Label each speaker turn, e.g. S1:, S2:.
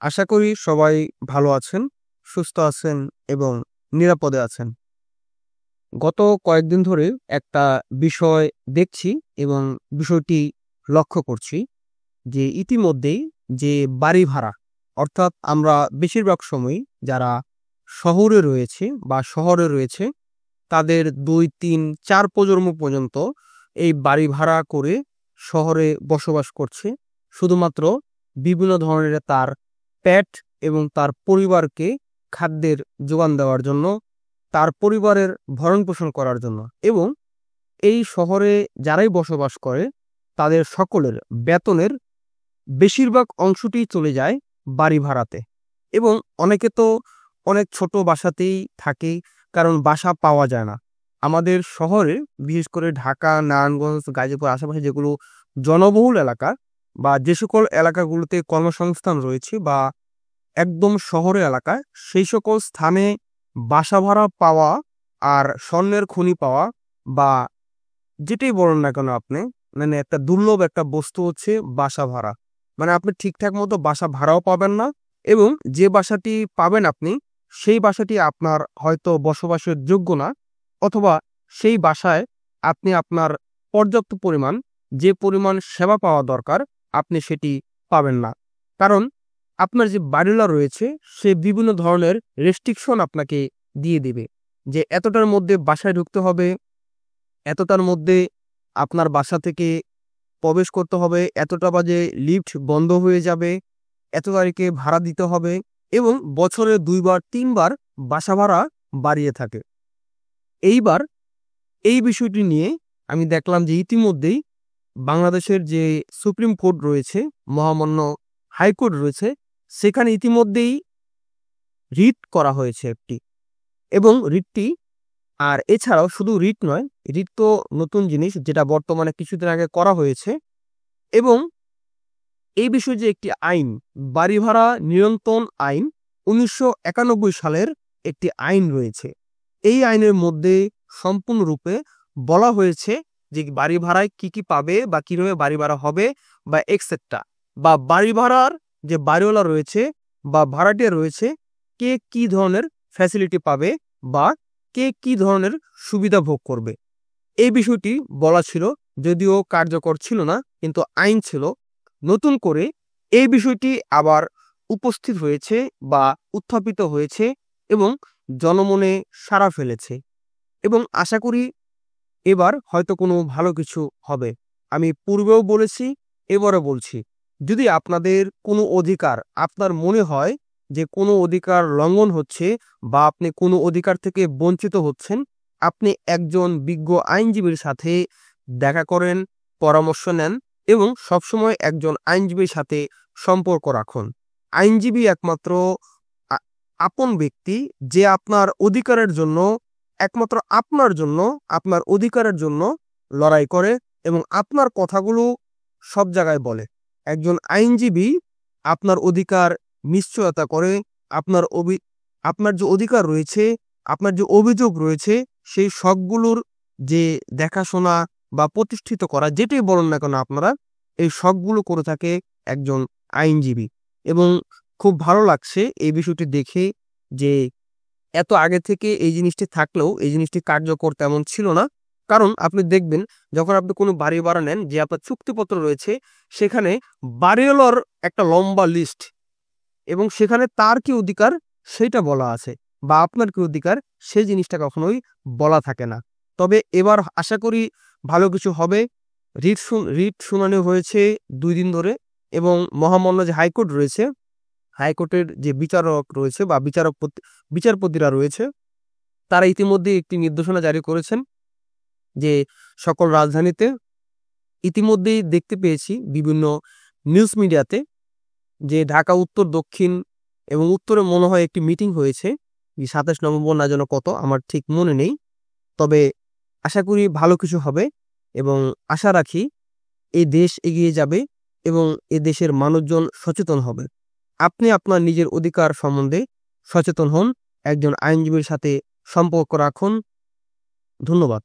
S1: আশা করি সবাই ভালো আছেন, সুস্থ আছেন এবং নিরাপদে আছেন। গত কয়েকদিন ধরে একটা বিষয় দেখছি এবং বিষয়টি লক্ষ্য করছি যে ইতিমধ্যেই যে বাড়ি ভাড়া অর্থাৎ আমরা বেশিরভাগ সময়ই যারা শহরে রয়েছে বা শহরে রয়েছে তাদের ২, ৩, ৪ প্রজন্ম পর্যন্ত এই বাড়ি ভাড়া করে শহরে বসবাস করছে। শুধুমাত্র বিভিন্ন ধরনের তার পেট এবং তার পরিবারকে খাদ্যের যোগান দেওয়ার জন্য, তার পরিবারের ভরণ-পোষণ করার জন্য এবং এই শহরে যারাই বসবাস করে তাদের সকলের বেতনের বেশিরভাগ অংশটিই চলে যায় বাড়ি ভাড়াতে এবং অনেকে তো অনেক ছোট বাসাতেই থাকে কারণ বাসা পাওয়া যায় না। আমাদের শহরে বিশেষ করে ঢাকা, নারায়ণগঞ্জ, গাজীপুর আশেপাশে যেগুলো জনবহুল এলাকা বা যে সকল এলাকাগুলোতে কর্মসংস্থান রয়েছে বা একদম শহরে এলাকায় সেই সকল স্থানে বাসা ভাড়া পাওয়া আর স্বর্ণের খনি পাওয়া বা যেটাই বলেন না কেন আপনি, মানে একটা দুর্লভ একটা বস্তু হচ্ছে বাসা ভাড়া। মানে আপনি ঠিকঠাক মতো বাসা ভাড়াও পাবেন না এবং যে বাসাটি পাবেন আপনি সেই বাসাটি আপনার হয়তো বসবাসের যোগ্য না, অথবা সেই বাসায় আপনি আপনার পর্যাপ্ত পরিমাণ যে পরিমাণ সেবা পাওয়া দরকার আপনি সেটি পাবেন না। কারণ আপনার যে বাড়িওয়ালা রয়েছে সে বিভিন্ন ধরনের রেস্ট্রিকশন আপনাকে দিয়ে দিবে যে এতটার মধ্যে বাসায় ঢুকতে হবে, এতটার মধ্যে আপনার বাসা থেকে প্রবেশ করতে হবে, এতটা বাজে লিফট বন্ধ হয়ে যাবে, এত তারিখে ভাড়া দিতে হবে এবং বছরে ২ বার ৩ বার বাসা ভাড়া বাড়িয়ে থাকে। এইবার এই বিষয়টি নিয়ে আমি দেখলাম যে ইতিমধ্যেই বাংলাদেশের যে সুপ্রিম কোর্ট রয়েছে, মহামান্য হাইকোর্ট রয়েছে, সেখানে ইতিমধ্যেই রিট করা হয়েছে একটি এবং রিটটি আর এছাড়াও শুধু রিট নয়, রিট তো নতুন জিনিস যেটা বর্তমানে কিছুদিন আগে করা হয়েছে এবং এই বিষয়ে যে একটি আইন, বাড়ি ভাড়া নিয়ন্ত্রণ আইন ১৯৯১ সালের একটি আইন রয়েছে। এই আইনের মধ্যে সম্পূর্ণরূপে বলা হয়েছে যে বাড়ি ভাড়ায় কি পাবে বা কিভাবে বাড়ি ভাড়া হবে বা এক্সেট্রা, বা বাড়ি ভাড়ার যে বাড়িওয়ালা রয়েছে বা ভাড়াটিয়া রয়েছে কে কি ধরনের ফ্যাসিলিটি পাবে বা কে কি ধরনের সুবিধা ভোগ করবে। এই বিষয়টি বলা ছিল, যদিও কার্যকর ছিল না কিন্তু আইন ছিল। নতুন করে এই বিষয়টি আবার উপস্থিত হয়েছে বা উত্থাপিত হয়েছে এবং জনমনে সাড়া ফেলেছে এবং আশা করি এবার হয়তো কোনো ভালো কিছু হবে। আমি পূর্বেও বলেছি, এবারও বলছি, যদি আপনাদের কোনো অধিকার আপনার মনে হয় যে কোনো অধিকার লঙ্ঘন হচ্ছে বা আপনি কোনো অধিকার থেকে বঞ্চিত হচ্ছেন, আপনি একজন বিজ্ঞ আইনজীবীর সাথে দেখা করেন, পরামর্শ নেন এবং সবসময় একজন আইনজীবীর সাথে সম্পর্ক রাখুন। আইনজীবী একমাত্র আপন ব্যক্তি যে আপনার অধিকারের জন্য, একমাত্র আপনার জন্য, আপনার অধিকারের জন্য লড়াই করে এবং আপনার কথাগুলো সব জায়গায় বলে। একজন আইনজীবী আপনার অধিকার নিশ্চয়তা করে, আপনার যে অধিকার রয়েছে, আপনার যে অভিযোগ রয়েছে সেই সবগুলোর যে দেখাশোনা বা প্রতিষ্ঠিত করা, যেটাই বলেন না কেন আপনারা, এই সবগুলো করে থাকে একজন আইনজীবী। এবং খুব ভালো লাগছে এই বিষয়টি দেখে যে এত আগে থেকে এই জিনিসটি থাকলেও এই জিনিসটি কার্যকর তেমন ছিল না। কারণ আপনি দেখবেন যখন আপনি কোনো বাড়ি ভাড়া নেন, যে আপনার চুক্তিপত্র রয়েছে সেখানে বাড়িওয়ালার একটা লম্বা লিস্ট এবং সেখানে তার কি অধিকার সেটা বলা আছে বা আপনার কি অধিকার সেই জিনিসটা কখনোই বলা থাকে না। তবে এবার আশা করি ভালো কিছু হবে। রিট শুনানি হয়েছে ২ দিন ধরে এবং মহামান্য যে হাইকোর্ট রয়েছে, হাইকোর্টের যে বিচারক রয়েছে বা বিচারপতিরা রয়েছে তারা ইতিমধ্যে একটি নির্দেশনা জারি করেছেন যে সকল রাজধানীতে, ইতিমধ্যেই দেখতে পেয়েছি বিভিন্ন নিউজ মিডিয়াতে যে ঢাকা উত্তর, দক্ষিণ এবং উত্তরে মনে হয় একটি মিটিং হয়েছে ২৭ নভেম্বর না যেন কত, আমার ঠিক মনে নেই। তবে আশা করি ভালো কিছু হবে এবং আশা রাখি এই দেশ এগিয়ে যাবে এবং এ দেশের মানুষজন সচেতন হবে। আপনি আপনার নিজের অধিকার সম্বন্ধে সচেতন হন, একজন আইনজীবীর সাথে সম্পর্ক রাখুন। ধন্যবাদ।